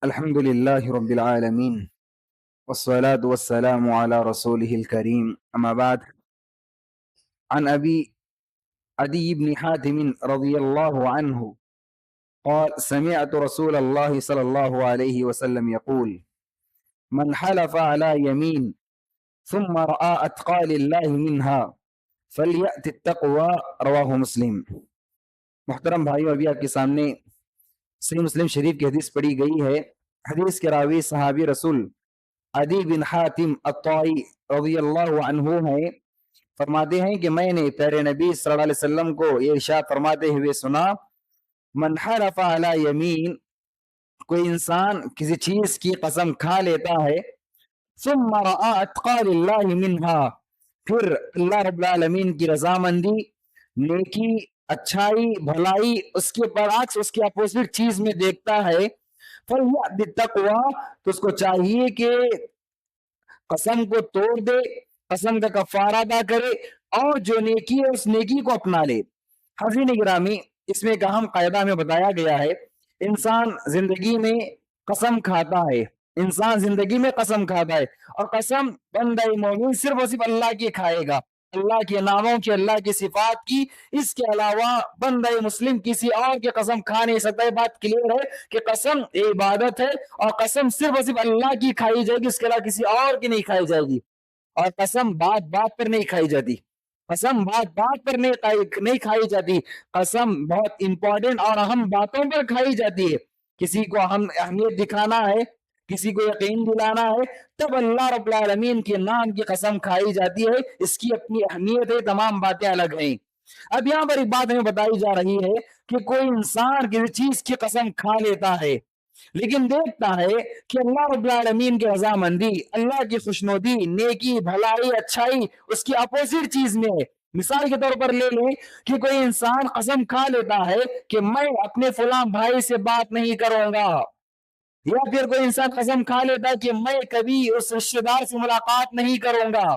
الحمد لله رب العالمين والصلاة والسلام على رسوله الكريم أما بعد. عن أبي عدي بن حاتم رضي الله عنه قال سمعت رسول الله صلى الله عليه وسلم يقول من حلف على يمين ثم رأى أتقى لله منها فليأت التقوى رواہ مسلم. محترم بھائیو، ابھی آپ کے سامنے صحیح مسلم شریف کی حدیث پڑھی گئی ہے. حدیث کے راوی صحابی رسول عدی بن حاتم الطائی رضی اللہ عنہ ہیں. فرماتے ہیں کہ میں نے پیارے نبی صلی اللہ علیہ وسلم کو یہ ارشاد فرماتے ہوئے سنا، من حلف علی یمین، کوئی انسان کسی چیز کی قسم کھا لیتا ہے، ثم رأى اتقى للہ منہا، پھر اللہ رب العالمین کی رضامندی، نیکی، اچھائی، بھلائی اس کے برعکس اس کے اپوزٹ چیز میں دیکھتا ہے، فَلْيَأْتِ بِالتَّقْوَىٰ، تو اس کو چاہیے کہ قسم کو توڑ دے، قسم کا کفارہ ادا کرے اور جو نیکی ہے اس نیکی کو اپنا لے. حاضرین گرامی، اس میں ایک اہم قاعدہ ہمیں بتایا گیا ہے. انسان زندگی میں قسم کھاتا ہے، انسان زندگی میں قسم کھاتا ہے، اور قسم بندہ مومن صرف اور صرف اللہ کی کھائے گا، اللہ کے ناموں کی، اللہ کی صفات کی. اس کے علاوہ بندہ مسلم کسی اور کی قسم کھا نہیں سکتا. یہ بات کلیئر ہے کہ قسم عبادت ہے اور قسم صرف اور صرف اللہ کی کھائی جائے گی، اس کے علاوہ کسی اور کی نہیں کھائی جائے گی. اور قسم بات بات پر نہیں کھائی جاتی، قسم بات بات پر نہیں کھائی جاتی. قسم بہت امپورٹنٹ اور اہم باتوں پر کھائی جاتی ہے. کسی کو اہمیت دکھانا ہے، کسی کو یقین دلانا ہے، تب اللہ رب العالمین کے نام کی قسم کھائی جاتی ہے. اس کی اپنی اہمیت ہے، تمام باتیں الگ ہیں. اب یہاں پر ایک بات ہمیں بتائی جا رہی ہے کہ کوئی انسان کسی چیز کی قسم کھا لیتا ہے لیکن دیکھتا ہے کہ اللہ رب العالمین کی رضامندی، اللہ کی خوشنودی، نیکی، بھلائی، اچھائی اس کی اپوزٹ چیز میں ہے. مثال کے طور پر لے لیں کہ کوئی انسان قسم کھا لیتا ہے کہ میں اپنے فلاں بھائی سے بات نہیں کروں گا، یا پھر کوئی انسان قسم کھا لیتا ہے کہ میں کبھی اس رشتہ دار سے ملاقات نہیں کروں گا.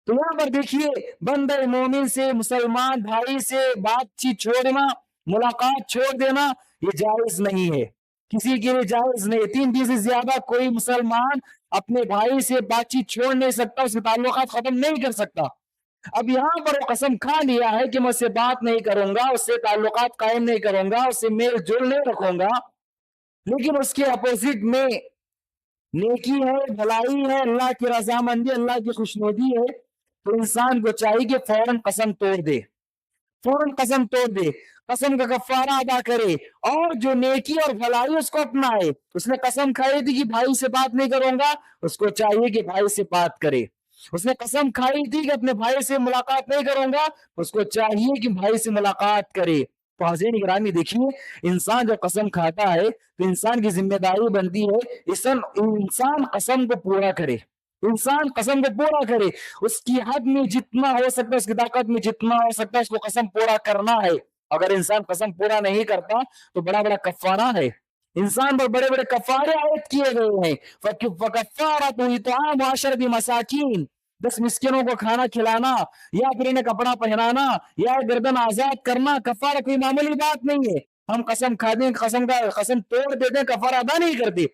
تو یہاں پر دیکھیے، بندہ مومن سے، مسلمان بھائی سے بات چیت چھوڑنا، ملاقات چھوڑ دینا، یہ جائز نہیں ہے، کسی کے لیے جائز نہیں. 3 دن سے زیادہ کوئی مسلمان اپنے بھائی سے بات چیت چھوڑ نہیں سکتا، اس کے تعلقات ختم نہیں کر سکتا. اب یہاں پر وہ قسم کھا لیا ہے کہ میں اس سے بات نہیں کروں گا، اس سے تعلقات قائم نہیں کروں گا، اس سے میل جول نہیں رکھوں گا، لیکن اس کے اپوزٹ میں نیکی ہے، بھلائی ہے، اللہ کی رضامندی، اللہ کی خوشنودی ہے. تو انسان کو چاہیے کہ فوراً قسم توڑ دے، فوراً قسم توڑ دے، قسم کا کفارہ ادا کرے اور جو نیکی اور بھلائی اس کو اپنائے. اس نے قسم کھائی تھی کہ بھائی سے بات نہیں کروں گا، اس کو چاہیے کہ بھائی سے بات کرے. اس نے قسم کھائی تھی کہ اپنے بھائی سے ملاقات نہیں کروں گا، اس کو چاہیے کہ بھائی سے ملاقات کرے. تو حاضرین گرامی دیکھیے، انسان جب قسم کھاتا ہے تو انسان کی ذمہ داری بنتی ہے انسان قسم کو پورا کرے، انسان قسم کو پورا کرے. اس کی حد میں جتنا ہو سکتا ہے، اس کی طاقت میں جتنا ہو سکتا ہے، اس کو قسم پورا کرنا ہے. اگر انسان قسم پورا نہیں کرتا تو بڑا بڑا کفارہ ہے، انسان پر بڑے بڑے کفارے عائد کیے گئے ہیں. فَكَفَّارَتُهُ إِطْعَامُ 10 مساکین، 10 مسکینوں کو کھانا کھلانا، یا پھر انہیں کپڑا پہنانا، یا گردن آزاد کرنا. کفارہ کوئی معمولی بات نہیں ہے. ہم قسم کھاتے ہیں، قسم توڑ دیتے ہیں، کفارہ ادا نہیں کرتے.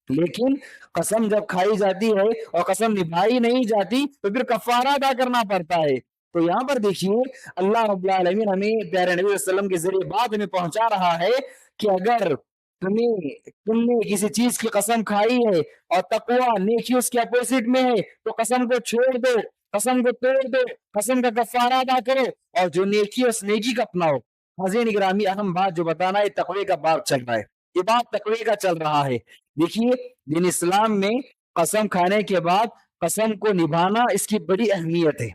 لیکن قسم جب کھائی جاتی ہے اور قسم نبھائی نہیں جاتی تو پھر کفارہ ادا کرنا پڑتا ہے. تو یہاں پر دیکھیے، اللہ رب العالمین ہمیں پیارے نبی صلی اللہ علیہ وسلم کے ذریعے بات ہمیں پہنچا رہا ہے کہ اگر تم نے کسی چیز کی قسم کھائی ہے اور تقویٰ، نیکی اس کے اپوزٹ میں ہے، تو قسم کو چھوڑ دو، قسم کو توڑ دو، قسم کا کفارہ ادا کرو اور جو نیکی ہے اس نیکی کا اپناؤ. حاضرین گرامی، اہم بات جو بتانا ہے، تقوی کا باب چل رہا ہے، یہ بات تقوی کا چل رہا ہے. دیکھیے، دین اسلام میں قسم کھانے کے بعد قسم کو نبھانا اس کی بڑی اہمیت ہے.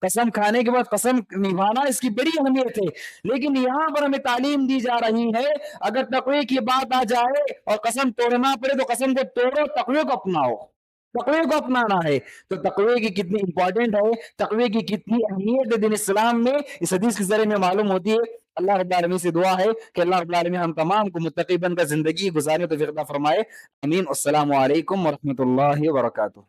قسم کھانے کے بعد قسم نبھانا اس کی بڑی اہمیت ہے. لیکن یہاں پر ہمیں تعلیم دی جا رہی ہے، اگر تقوی کی بات آ جائے اور قسم توڑنا پڑے تو قسم کو توڑو، تقوی کو اپناؤ، تقوی کو اپنانا ہے. تو تقوی کی کتنی امپورٹنٹ ہے، تقوی کی کتنی اہمیت ہے دین اسلام میں، اس حدیث کے ذریعے میں معلوم ہوتی ہے. اللہ رب العالمین سے دعا ہے کہ اللہ رب العالمین ہم تمام کو متقی بن کر زندگی گزارنے توفیق عطا فرمائے. امین. السلام علیکم ورحمۃ اللہ وبرکاتہ.